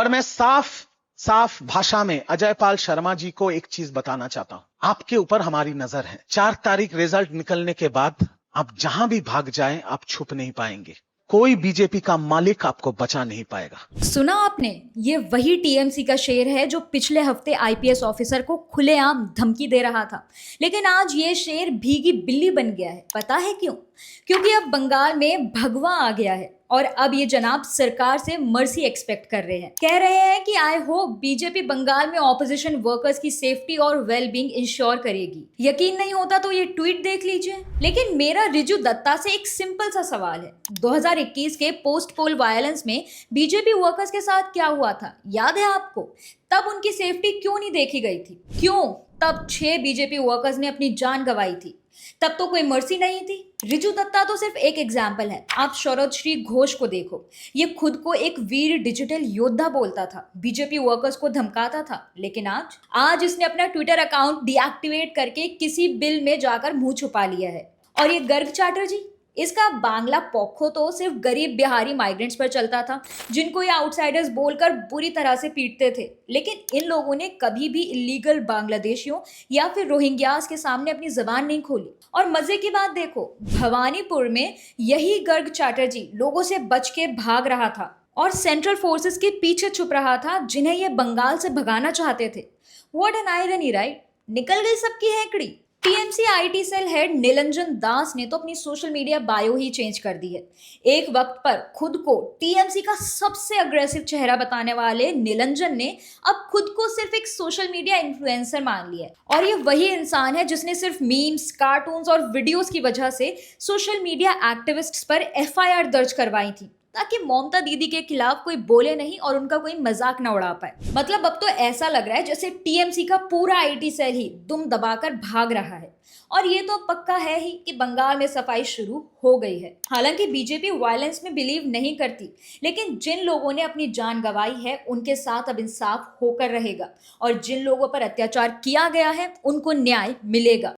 पर मैं साफ साफ भाषा में अजय पाल शर्मा जी को एक चीज बताना चाहता हूं। आपके ऊपर हमारी नजर है। 4 तारीख रिजल्ट निकलने के बाद आप जहां भी भाग जाएं, आप छुप नहीं पाएंगे। कोई बीजेपी का मालिक आपको बचा नहीं पाएगा। सुना आपने? ये वही टीएमसी का शेर है जो पिछले हफ्ते आईपीएस ऑफिसर को खुलेआम धमकी दे रहा था, लेकिन आज ये शेर भीगी बिल्ली बन गया है। पता है क्यों? क्योंकि अब बंगाल में भगवा आ गया है और अब ये जनाब सरकार से मर्सी एक्सपेक्ट कर रहे हैं। कह रहे हैं कि आई होप बीजेपी बंगाल में ऑपोजिशन वर्कर्स की सेफ्टी और वेलबींग इंश्योर करेगी। यकीन नहीं होता तो ये ट्वीट देख लीजिए। लेकिन मेरा रिजू दत्ता से एक सिंपल सा सवाल है, 2021 के पोस्ट पोल वायलेंस में बीजेपी वर्कर्स के साथ क्या हुआ था, याद है आपको? तब उनकी सेफ्टी क्यों नहीं देखी गई थी? क्यों तब 6 बीजेपी वर्कर्स ने अपनी जान गंवाई थी? तब तो कोई मर्सी नहीं थी। रिजू दत्ता तो सिर्फ एक एग्जाम्पल है। आप शरद श्री घोष को देखो, ये खुद को एक वीर डिजिटल योद्धा बोलता था, बीजेपी वर्कर्स को धमकाता था, लेकिन आज इसने अपना ट्विटर अकाउंट डीएक्टिवेट करके किसी बिल में जाकर मुंह छुपा लिया है। और ये गर्ग चैटर्जी, इसका बांग्ला पोखो तो सिर्फ गरीब बिहारी माइग्रेंट्स पर चलता था, जिनको ये आउटसाइडर्स बोलकर बुरी तरह से पीटते थे। लेकिन इन लोगों ने कभी भी इलीगल बांग्लादेशियों या फिर रोहिंग्यास के सामने अपनी जबान नहीं खोली। और मजे की बात देखो, भवानीपुर में यही गर्ग चैटर्जी लोगों से बच के भाग रहा था और सेंट्रल फोर्सेस के पीछे छुप रहा था, जिन्हें ये बंगाल से भगाना चाहते थे। What an irony, right? निकल गई सबकी हैकड़ी। TMC IT cell head Nilanjan Das ने तो अपनी सोशल मीडिया बायो ही चेंज कर दी है। एक वक्त पर खुद को टीएमसी का सबसे अग्रेसिव चेहरा बताने वाले निलंजन ने अब खुद को सिर्फ एक सोशल मीडिया इन्फ्लुएंसर मान लिया है। और ये वही इंसान है जिसने सिर्फ मीम्स, कार्टून्स और वीडियोस की वजह से सोशल मीडिया एक्टिविस्ट्स पर एफआईआर दर्ज करवाई थी, ताकि ममता दीदी के खिलाफ कोई बोले नहीं और उनका कोई मजाक न उड़ा पाए। मतलब अब तो ऐसा लग रहा है जैसे टीएमसी का पूरा आईटी सेल ही दुम दबाकर भाग रहा है। और ये तो पक्का है ही कि बंगाल में सफाई शुरू हो गई है। हालांकि बीजेपी वायलेंस में बिलीव नहीं करती, लेकिन जिन लोगों ने अपनी जान गंवाई है उनके साथ अब इंसाफ होकर रहेगा और जिन लोगों पर अत्याचार किया गया है उनको न्याय मिलेगा।